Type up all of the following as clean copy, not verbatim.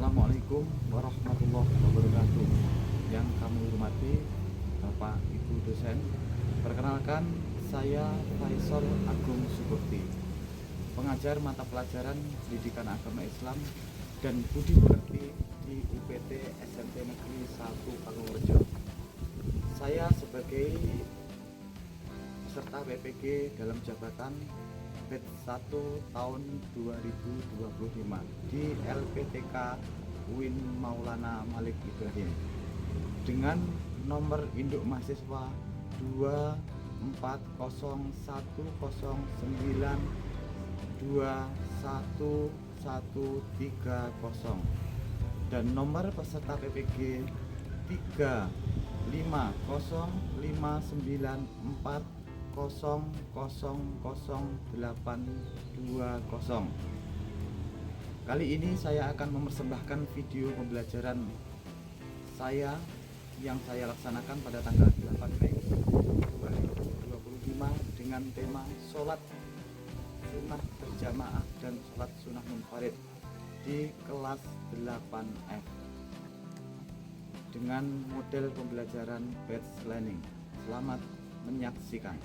Assalamualaikum warahmatullahi wabarakatuh. Yang kami hormati Bapak Ibu dosen, perkenalkan saya Faisal Agung Subukti, pengajar mata pelajaran Pendidikan Agama Islam dan Budi Pekerti di UPT SMP Negeri 1 Palorejo. Saya sebagai peserta PPG dalam jabatan batch 1 tahun 2025 di LPTK UIN Maulana Malik Ibrahim dengan nomor induk mahasiswa 24019211130 dan nomor peserta PPG 3559504000820. Kali ini saya akan mempersembahkan video pembelajaran saya yang saya laksanakan pada tanggal 8 Mei 2025 dengan tema sholat sunnah berjamaah dan sholat sunnah munfarid di kelas 8F dengan model pembelajaran batch learning. Selamat menyaksikan.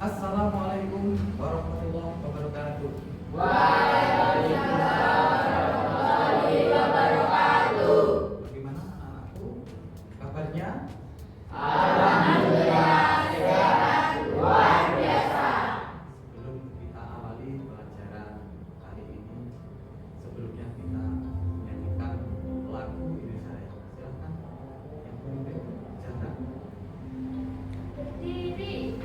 Assalamualaikum warahmatullahi wabarakatuh. Waalaikumsalam warahmatullahi wabarakatuh. Bagaimana anak-anakku? Kabarnya? Alhamdulillah sehat luar biasa. Sebelum kita awali pelajaran kali ini, sebelumnya kita menyanyikan lagu ini saya. Silakan yang pemimpin bicara. Berdiri.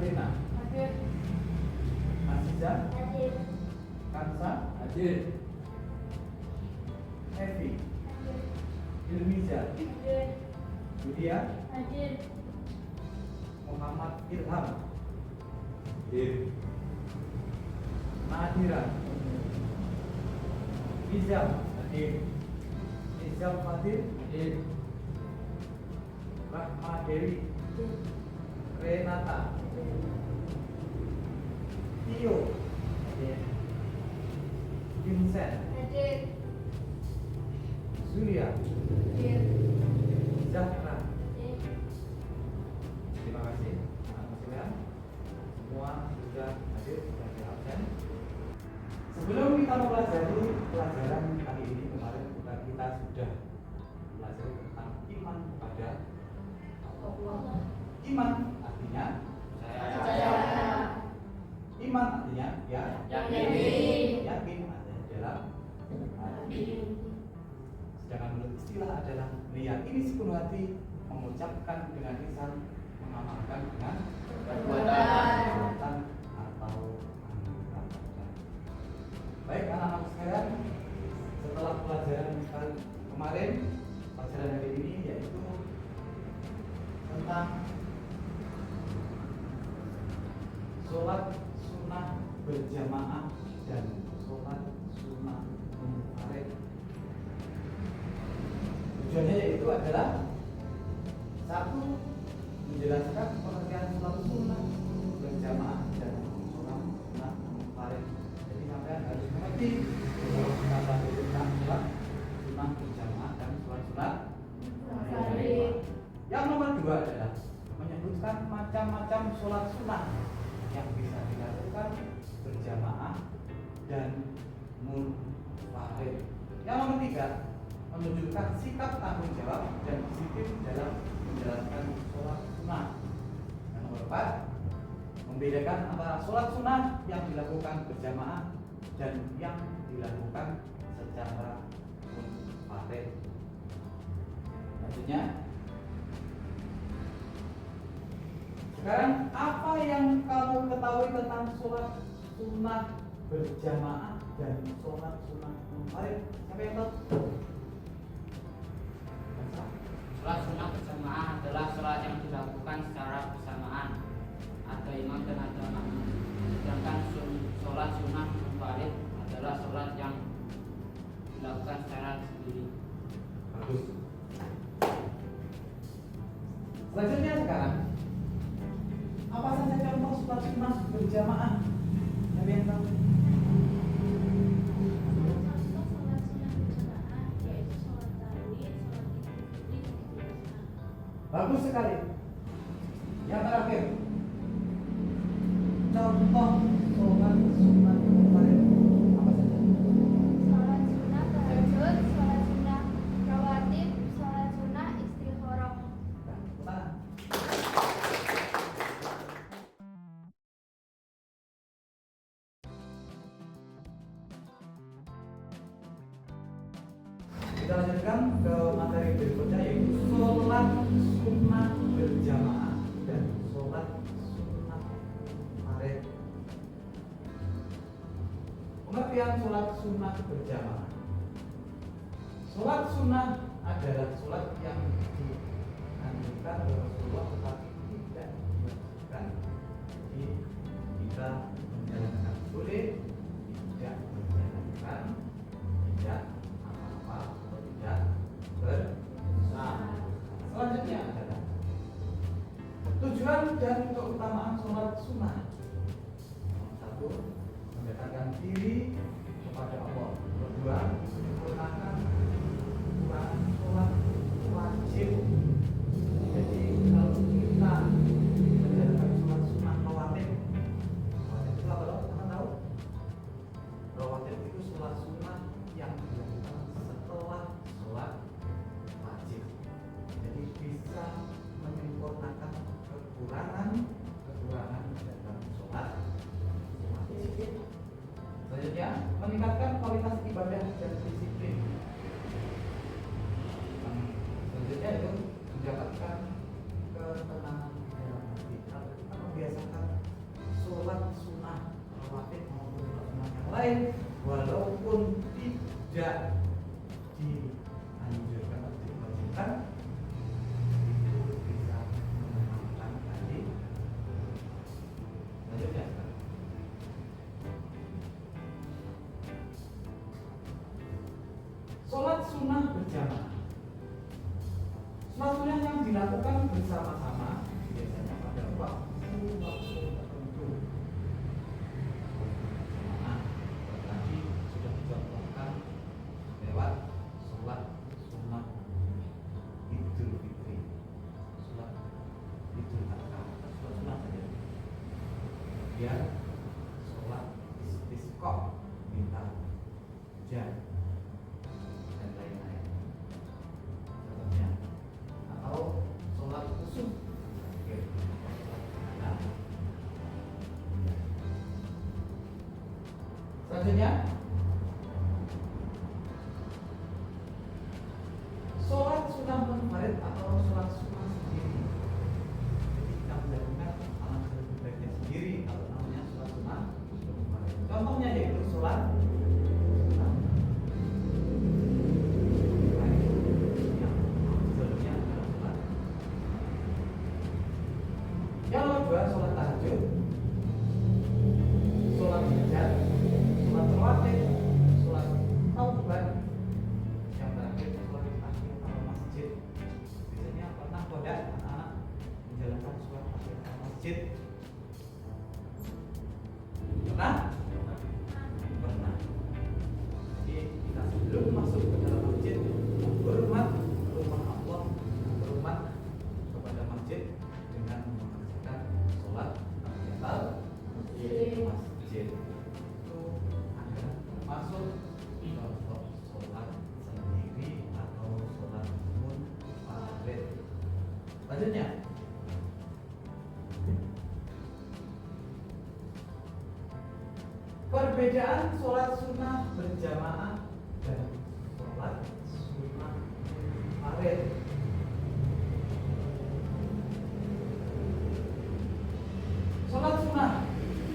Adrena, Hadir. Aziza, Hadir. Kansa, Hadir. Evi, Hadir. Ilmiza, Hadir. Yulia, Hadir. Muhammad Ilham, Hadir. Nadira, Izam, Hadir, Izam Fadil, Hadir. Rahma Dewi, Renata, Tio, Vincent, Hadir. Zulia, Hadir. Zahra. Hadir. Terima kasih anak-anak sekalian. Semua sudah hadir dan absen. Sebelum kita mempelajari pelajaran kali ini, kemarin kita sudah belajar tentang iman kepada Allah. Iman artinya Percaya. iman artinya ya Yakin. yakin adalah hati. Sedangkan menurut istilah adalah meyakini sepenuh hati, mengucapkan dengan lisan, mengamalkan dengan perbuatan atau anggota. Baik anak-anak sekalian, setelah pelajaran kemarin, pelajaran hari ini yaitu tentang sholat sunnah berjamaah dan sholat sunnah munfarid. Tujuannya yaitu adalah satu, menjelaskan pengertian sholat sunnah berjamaah dan sholat sunnah munfarid. Jadi sampai harus mengerti kalau kita belajar tentang sholat sunnah berjamaah dan sholat sunnah munfarid. Yang nomor dua adalah menyebutkan macam-macam sholat sunnah yang bisa dilakukan berjamaah dan munfarid. Yang nomor tiga, menunjukkan sikap tanggung jawab dan disiplin dalam menjalankan sholat sunnah. Yang nomor empat, membedakan antara sholat sunnah yang dilakukan berjamaah dan yang dilakukan secara munfarid. Selanjutnya, sekarang apa yang kamu ketahui tentang sholat sunnah berjamaah dan sholat sunnah munfarid? Siapa yang tahu? Sholat sunnah berjamaah adalah sholat yang dilakukan secara bersamaan, ada imam dan ada makmum. Sedangkan sholat sunnah munfarid adalah sholat yang dilakukan secara sendiri. Bagus. Selanjutnya sekarang, apa saja contoh sholat sunnah berjamaah? Siapa yang tahu? Contoh sholat sunnah berjamaah yaitu sholat tarawih, sholat idul fitri, dan idul adha. Bagus sekali. Yang terakhir, contoh sholat sunnah munfarid apa saja? Sholat sunnah tahajud, sholat sunnah rawatib, sholat sunnah istikharah. Nah, kesana. Kita lanjutkan ke materi berikutnya yaitu sholat sunnah berjamaah dan sholat sunnah munfarid. Pengertian sholat sunnah berjamaah. Sholat sunnah adalah sholat yang dianjurkan oleh Rasulullah tetapi tidak diwajibkan. Jadi kita menjalankan boleh, tidak menjalankan tidak apa-apa atau tidak berdosa. Selanjutnya adalah tujuan dan keutamaan sholat sunnah. Satu, mendekatkan diri kepada Allah. Kedua, menyempurnakan kekurangan sholat wajib. Jadi kalau kita menjalankan sholat sunnah rawatib, rawatib itu apa loh? Teman tahu? Rawatib itu sholat sunnah yang dilakukan setelah sholat wajib. Jadi bisa menyempurnakan kekurangan dalam sholat wajib. Selanjutnya, meningkatkan kualitas ibadah dan disiplin. Selanjutnya itu mendapatkan ketenangan dalam hati. Kalau kita membiasakan lain walaupun tidak dianjurkan atau diwajibkan itu bisa mengamalkan tadi. Lanjutnya. Sholat sunnah berjamaah. Sholat sunnah yang dilakukan bersama-sama biasanya pada waktu tertentu. Nah, tadi sudah dicontohkan lewat sholat sunnah Idul Fitri, sholat Idul Adha, sholat sunnah saja. Kemudian sholat istisqa, minta hujan dan lain-lain. Contohnya, atau sholat kusuf. Oke. Nah. Selanjutnya, sholat sunnah munfarid atau sholat sunnah sendiri. Jadi kita melakukan amalan sebaiknya sendiri atau namanya sholat sunnah munfarid. Contohnya yaitu sholat sunnah. Yang kedua sholat tahajud, sholat hajat, sholat rawatib, sholat taubat, yang terakhir sholat tahlil atau masjid. Biasanya pernah pada anak-anak menjalankan sholat tahlil atau masjid. Pernah? Pernah. Jadi kita sebelum masuk ke dalam masjid berhormat rumah Allah, berhormat kepada masjid dengan mengerjakan sholat tahiyatul masjid. Itu adalah termasuk contoh sholat sendiri atau sholat munfarid. Selanjutnya, perbedaan sholat sunnah berjamaah dan sholat sunnah munfarid. Sholat sunnah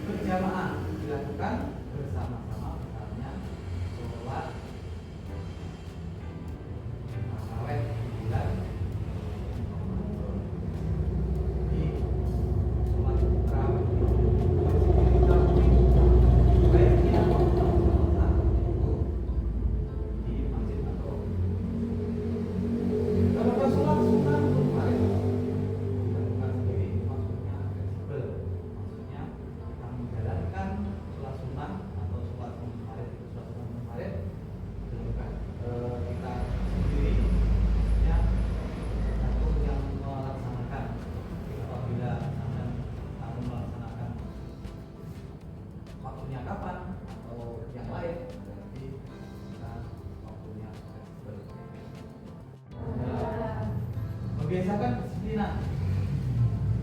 berjamaah dilakukan bersama-sama, misalnya sholat tarawih di bulan Ramadan. Di sholat tarawih baiknya di masjid atau kalau sholat sunnah munfarid dilakukan sendiri, maksudnya fleksibel. Maksudnya kita menjalankan sholat sunnah atau sholat munfarid, itu sholat sunnah munfarid dilakukan kita sendiri, ya, atau yang melaksanakan. Apabila kamu melaksanakan waktunya kapan atau yang lain, berarti kita waktunya fleksibel. Membiasakan kedisiplinan,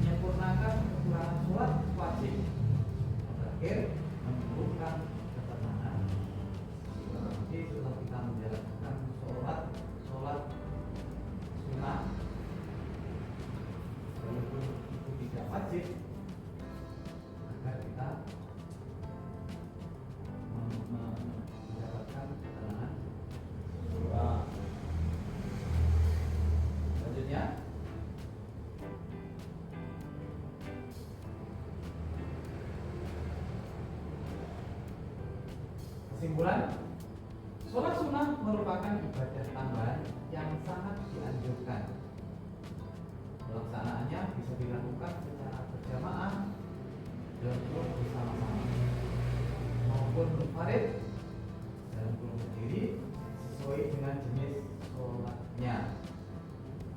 menyempurnakan kekurangan sholat wajib. Yang terakhir, menumbuhkan ketenangan. Jadi setelah kita menjalankan sholat sunnah, walaupun itu tidak wajib, agar kita mendapatkan ketenangan jiwa. Selanjutnya, kesimpulan, sholat sunnah merupakan ibadah tambahan yang sangat dianjurkan. Pelaksanaannya bisa dilakukan secara berjamaah dan bersama-sama, maupun munfarid dalam kurung sendiri sesuai dengan jenis sholatnya.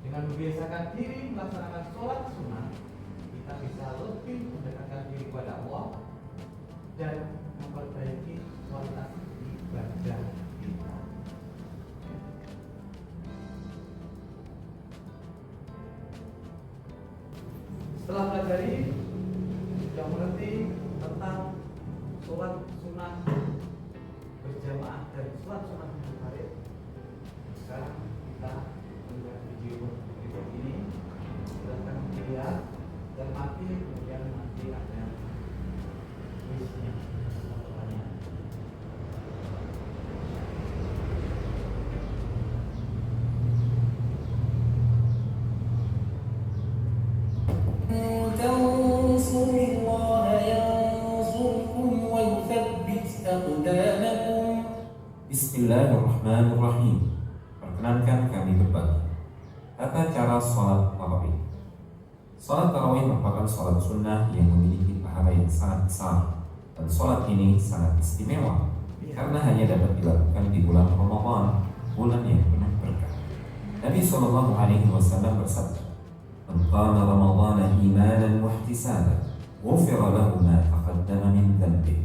Dengan membiasakan diri melaksanakan sholat sunnah, kita bisa lebih mendekatkan diri kepada Allah dan memperbaiki kualitas ibadah kita. Setelah pelajari, sudah mengerti tentang sholat sunnah berjamaah dan sholat sunnah munfarid. Sekarang kita melihat video berikut ini. Silakan dilihat dan kemudian nanti ada kuisnya atau pertanyaan. انصروا الله ينصركم ويثبت أقدامكم. Bismillahirrahmanirrahim. Perkenankan kami berbagi tata cara sholat tarawih. Sholat tarawih merupakan sholat sunnah yang memiliki pahala yang sangat besar, dan sholat ini sangat istimewa karena hanya dapat dilakukan di bulan Ramadan, bulan yang penuh berkah. Nabi SAW bersabda, "Man qama Ramadhana imanan wa ihtisaban, ghufira lahu ma taqaddama min dhanbihi."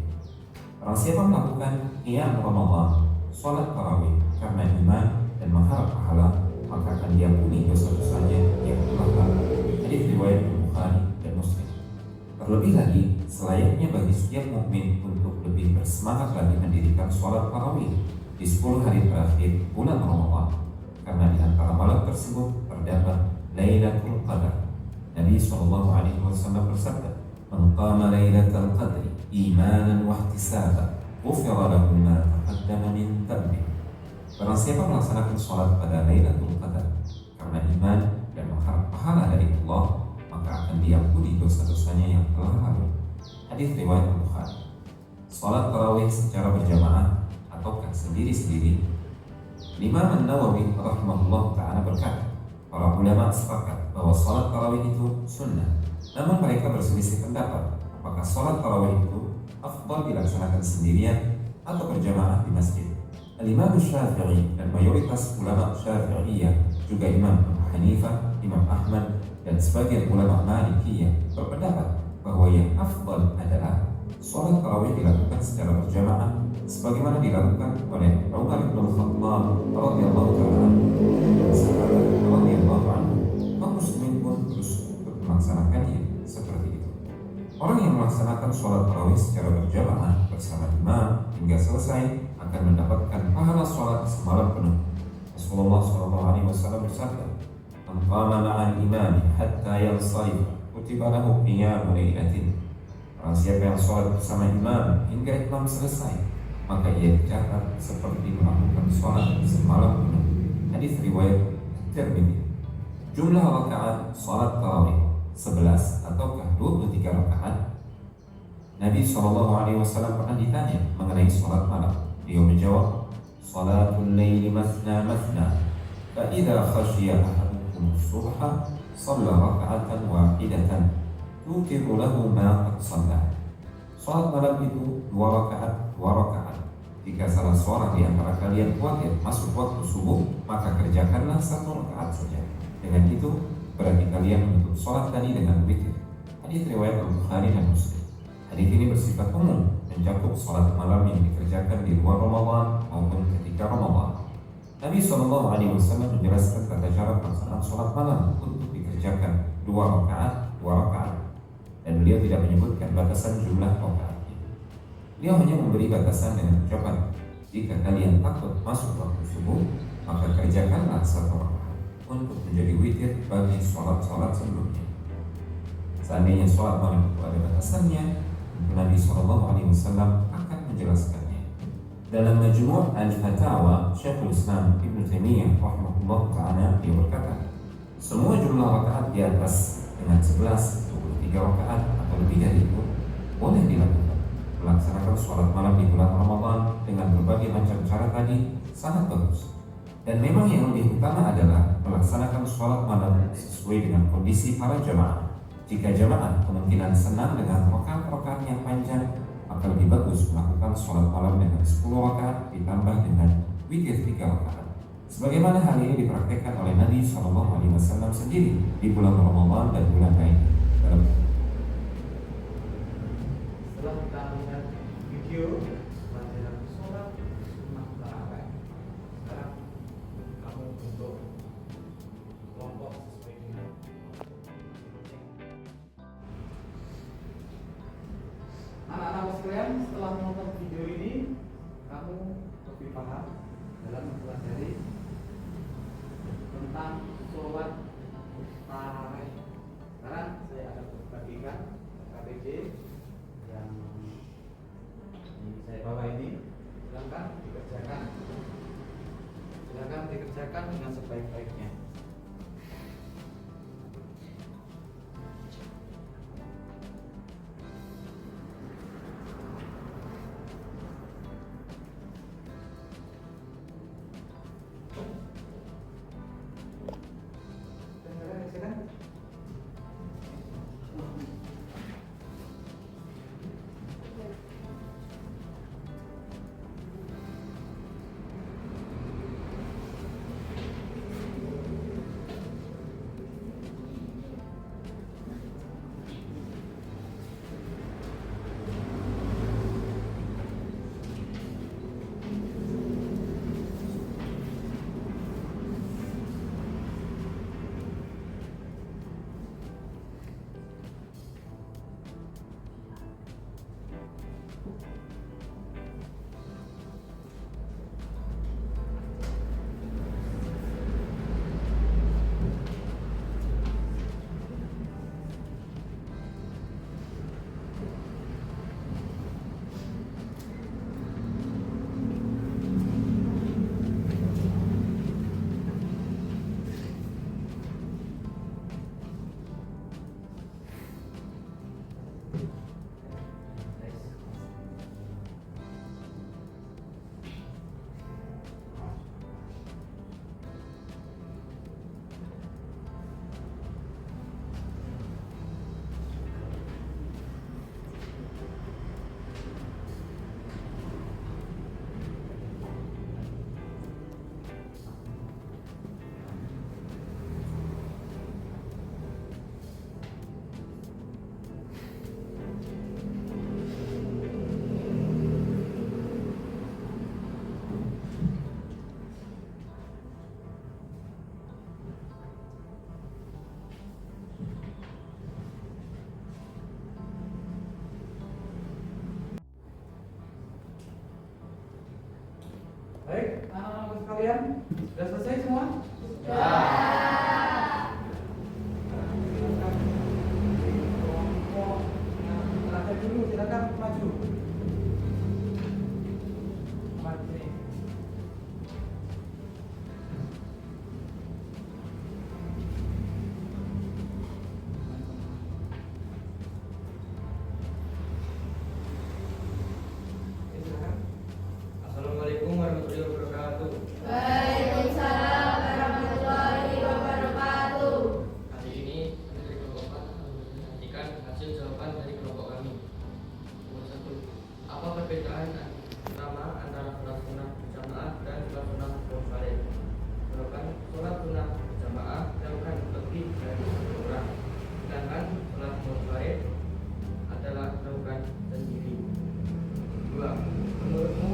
Barang siapa melakukan qiyam Ramadan, sholat tarawih karena iman dan mengharap pahala, maka akan diampuni dosa-dosanya yang telah lalu. Hadits riwayat Bukhari dan Muslim. Terlebih lagi, selayaknya bagi setiap mukmin untuk lebih bersemangat lagi mendirikan sholat tarawih di 10 hari terakhir bulan Ramadan, karena di antara malam tersebut terdapat Lailatul Qadar. Nabi SAW bersabda, "Man qama Lailatul Qadri imanan wa ihtisaban, ghufira lahu ma taqaddama min dhanbihi." Barang siapa melaksanakan sholat pada Lailatul Qadar karena iman dan mengharap pahala dari Allah, maka akan diampuni dosa-dosanya yang telah lalu. Hadits riwayat Bukhari. Sholat tarawih secara berjamaah ataukah sendiri-sendiri? Imam An-Nawawi rahimahullah ta'ala berkata, para ulama sepakat bahwa sholat tarawih itu sunnah. Namun mereka berselisih pendapat apakah sholat tarawih itu afdal dilaksanakan sendirian atau berjamaah di masjid. Al-Imam Syafi'i dan mayoritas ulama Syafi'iyah, juga Imam Abu Hanifah, Imam Ahmad, dan sebagian ulama Malikiyah berpendapat bahwa yang afdal adalah sholat tarawih dilakukan secara berjamaah sebagaimana dilakukan oleh Umar bin Khattab radhiyallahu ta'ala dan sahabat radhiyallahu anhu. Kaum muslimin pun terus untuk melaksanakannya seperti itu. Orang yang melaksanakan sholat tarawih secara berjamaah bersama imam hingga selesai akan mendapatkan pahala sholat semalam penuh. Rasulullah SAW bersabda, "Man qama ma'al imam hatta yansarif, kutiba lahu qiyamu lailatin." Barang siapa yang sholat bersama imam hingga imam selesai, maka ia dicatat seperti melakukan sholat semalam penuh. Hadits riwayat Tirmidzi. Jumlah rakaat sholat tarawih 11 ataukah 23 rakaat? Nabi SAW pernah ditanya mengenai sholat malam. Beliau menjawab, "Salatul laili masna masna, fa idza khashiya ahadukum subha shalla raka'atan wahidatan tutiru lahu ma qad shalla." Salat malam itu 2 rakaat, 2 rakaat. Jika salah seorang di antara kalian khawatir masuk waktu subuh, maka kerjakanlah 1 rakaat saja. Dengan itu berarti kalian menutup salat tadi dengan witir. Hadits riwayat Bukhari dan Muslim. Hadits ini bersifat umum, mencakup salat malam yang dikerjakan di luar Ramadan maupun ketika Ramadan. Nabi SAW menjelaskan tata cara pelaksanaan salat malam untuk dikerjakan 2 rakaat, 2 rakaat. Dan beliau tidak menyebutkan batasan jumlah rakaatnya. Beliau hanya memberi batasan dengan ucapan, "Jika kalian takut masuk waktu subuh, maka kerjakanlah 1 rakaat untuk menjadi witir bagi sholat-sholat sebelumnya." Seandainya sholat malam itu ada batasannya, Nabi SAW akan menjelaskannya. Dalam Majmu' Al-Fatawa, Syekhul Islam Ibnu Taimiyah rahimahullah ta'ala, dia berkata, semua jumlah rakaat di atas dengan 11, 23 rakaat atau lebih dari itu boleh dilakukan. Melaksanakan sholat malam di bulan Ramadan dengan berbagai macam cara tadi sangat bagus. Dan memang yang lebih utama adalah melaksanakan sholat malam sesuai dengan kondisi para jamaah. Jika jamaah kemungkinan senang dengan rakaat-rakaat yang panjang, maka lebih bagus melakukan sholat malam dengan 10 rakaat ditambah dengan witir 3 rakaat. Sebagaimana hal ini dipraktikkan oleh Nabi SAW sendiri di bulan Ramadan dan bulan lain. Setelah kita lihat video pelajaran sholat sunnah tarawih, sekarang kamu bentuk kelompok sesuai dengan anak-anak sekalian. Setelah menonton video ini, kamu lebih paham dalam mempelajari tentang sholat tarawih. Sekarang saya akan bagikan KTP yang saya bawa ini. Silakan dikerjakan dengan sebaik-baiknya. Sudah selesai semua? Silakan di kelompok yang terakhir dulu, silakan maju. Maju sini. Silakan. Assalamualaikum warahmatullahi wabarakatuh. Waalaikumsalam warahmatullahi wabarakatuh. Hari ini kami dari kelompok 4 akan memperhatikan hasil jawaban dari kelompok kami. Nomor 1. Apa perbedaan utama antara sholat sunnah berjamaah dan sholat sunnah munfarid? Jawaban: sholat sunnah berjamaah dilakukan lebih dari satu orang, sedangkan sholat munfarid adalah dilakukan sendiri. 2. Menurutmu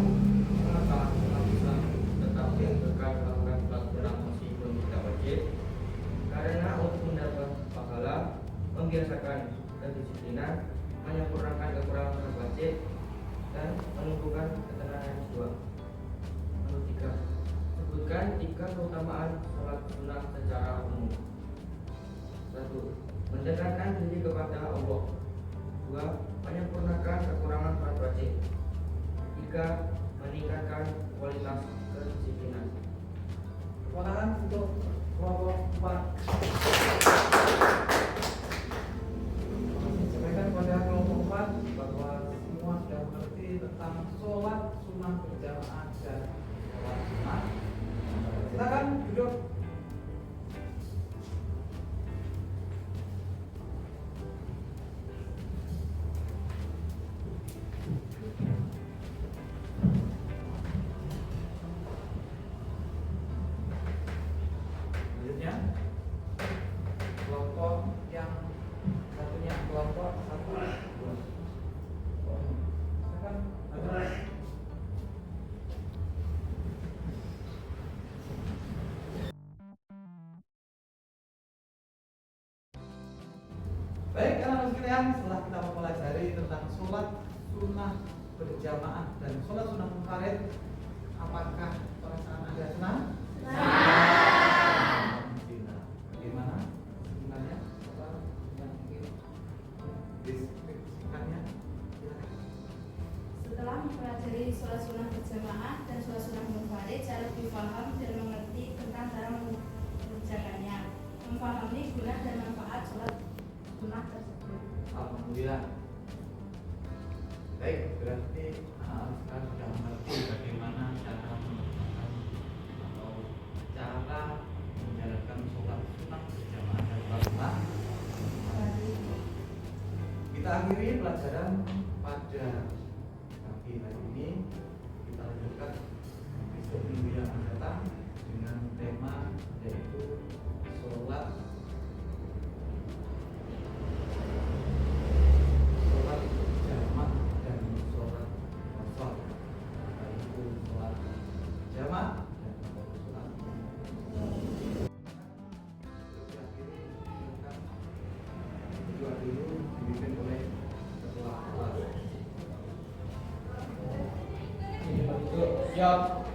mengapa umat Islam tetap dianjurkan melakukan sholat sunnah meskipun tidak wajib? Karena untuk mendapat pahala, membiasakan kedisiplinan, menyempurnakan kekurangan sholat wajib, dan menumbuhkan ketenangan jiwa. Nomor 3. Sebutkan 3 keutamaan sholat sunnah secara umum. 1. Mendekatkan diri kepada Allah. 2. Menyempurnakan kekurangan sholat wajib. 3. Meningkatkan kualitas kedisiplinan. Tepuk tangan untuk kelompok 4. Sampaikan kepada kelompok 4 bahwa semua sudah mengerti tentang sholat sunnah berjamaah dan sholat sunnah. Silakan duduk. Selanjutnya kelompok yang satunya, kelompok 1, 2. Silakan maju. Baik, anak-anak sekalian, setelah kita mempelajari tentang sholat sunnah berjamaah dan sholat sunnah munfarid, apakah perasaan Anda senang? Alhamdulillah. Bagaimana sebenarnya? Apa yang ingin deskripsikannya? Silakan. Setelah mempelajari sholat sunnah berjamaah dan sholat sunnah munfarid, saya lebih paham dan mengerti tentang cara mengerjakannya, memahami guna dan manfaat sholat sunnah tersebut. Alhamdulillah. Baik, berarti anak-anak sekarang sudah mengerti bagaimana cara mengerjakan atau cara menjalankan sholat sunnah berjamaah dan sholat sunnah. Kita akhiri pelajaran pada pagi hari ini. Kita lanjutkan besok minggu yang akan datang dengan tema yaitu sholat jamak dan sholat qasar, yaitu sholat jamak dan sholat diakhiri dengan doa dulu dipimpin oleh ketua kelas. Siap.